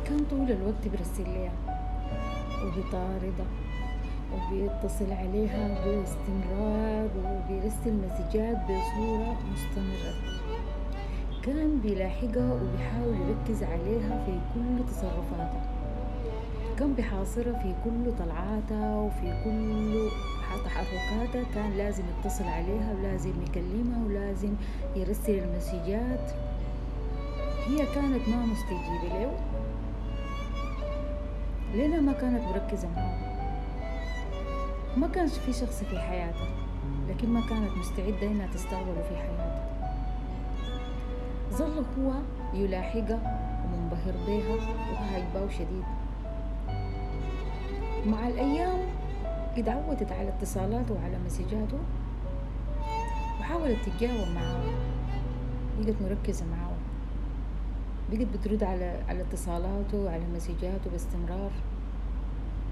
كان طول الوقت بيرسل ليها وبيطاردها وبيتصل عليها باستمرار وبيرسل مسجات بصورة مستمرة. كان بيلاحقها وبيحاول يركز عليها في كل تصرفاتها، كان بيحاصرها في كل طلعاتها وفي كل تحركاتها، كان لازم يتصل عليها ولازم يكلمها ولازم يرسل المسجات. هي كانت ما مستجيبة له لأنها ما كانت مركزة معه. ما كانش في شخص في حياتها لكن ما كانت مستعدة إنها تستقبله في حياتها. ظل هو يلاحقها ومنبهر بها وعاجباه شديد. مع الأيام اتعودت على اتصالاته وعلى مسجاته وحاولت تتجاوب معه، بقت مركزة معه، بقت بترد على اتصالاته وعلى مسجاته باستمرار،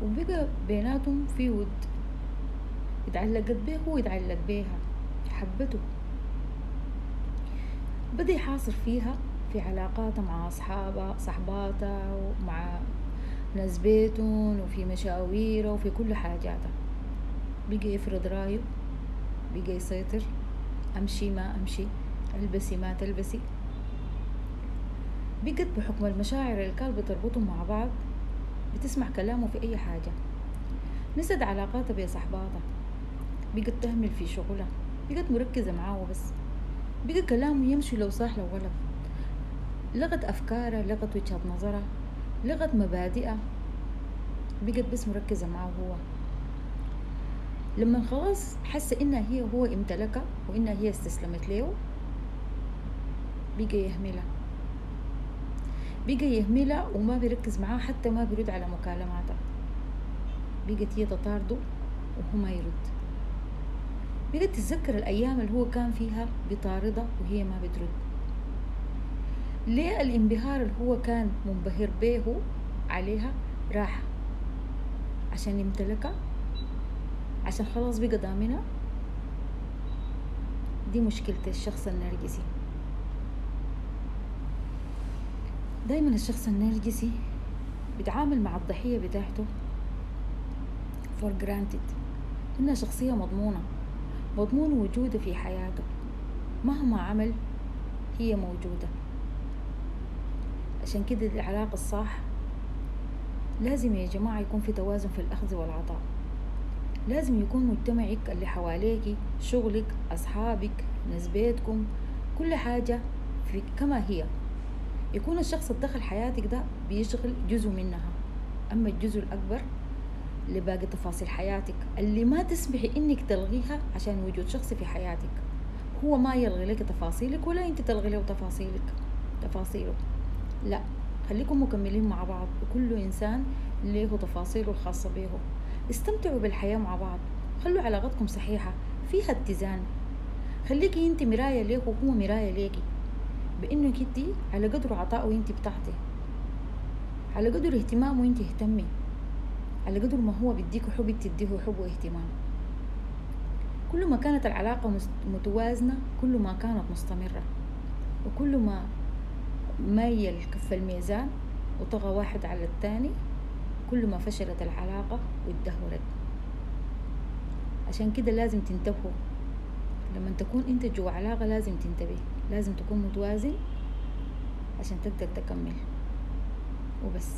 وبقى بيناتهم في ود. اتعلقت به هو يتعلق بيها، حبته. بدأ يحاصر فيها في علاقاتها مع صحباتها ومع ناس بيتهم وفي مشاويره وفي كل حاجاتها. بقى يفرض رايه، بقى يسيطر، أمشي ما أمشي، ألبسي ما تلبسي. بقت بحكم المشاعر اللي كانت بتربطهم مع بعض بتسمع كلامه في أي حاجة. نسد علاقاتها بصحباتها، بقت تهمل في شغلها، بقت مركزة معاه بس، بقى كلامه يمشي لو صح لو غلط. لغت أفكارها، لغت وجهة نظرها، لغت مبادئها، بقت بس مركزة معه هو. لما خلاص حس إنها هو امتلكها وإنها هي استسلمت له، بقى يهملها، بقى يهملها وما بيركز معاه، حتى ما بيرد على مكالماتها. بقت هي تطارده وهو ما يرد. بقت تتذكر الأيام اللي هو كان فيها بطاردة وهي ما بترد. ليه الانبهار اللي هو كان منبهر به عليها راح؟ عشان يمتلكها؟ عشان خلاص بقى ضامنها؟ دي مشكلة الشخص النرجسي. دايما الشخص النرجسي بيتعامل مع الضحية بتاعته for granted، إنها شخصية مضمون وجودة في حياته، مهما عمل هي موجودة. عشان كده العلاقة الصح لازم يا جماعة يكون في توازن في الأخذ والعطاء. لازم يكون مجتمعك اللي حواليك، شغلك، أصحابك، ناس بيتكم، كل حاجة في كما هي. يكون الشخص اللي دخل حياتك ده بيشغل جزء منها، أما الجزء الأكبر اللي باقي تفاصيل حياتك اللي ما تسمحي إنك تلغيها عشان وجود شخص في حياتك. هو ما يلغي لك تفاصيلك ولا أنت تلغي له تفاصيله. لا، خليكم مكملين مع بعض، وكل إنسان له تفاصيله الخاصة به. استمتعوا بالحياة مع بعض، خلوا علاقتكم صحيحة فيها اتزان. خليكي انت مراية ليه وهو مراية ليكي، بانك انت على قدر عطاء وانت بتعطي، على قدر اهتمام وانت اهتمي، على قدر ما هو بيديك حب تديه حب واهتمام. كل ما كانت العلاقة متوازنة كل ما كانت مستمرة، وكل ما ميل كف الميزان وطغى واحد على الثاني كل ما فشلت العلاقة واتدهورت. عشان كده لازم تنتبهوا، لما تكون انت جوا علاقة لازم تنتبه، لازم تكون متوازن عشان تقدر تكمل وبس.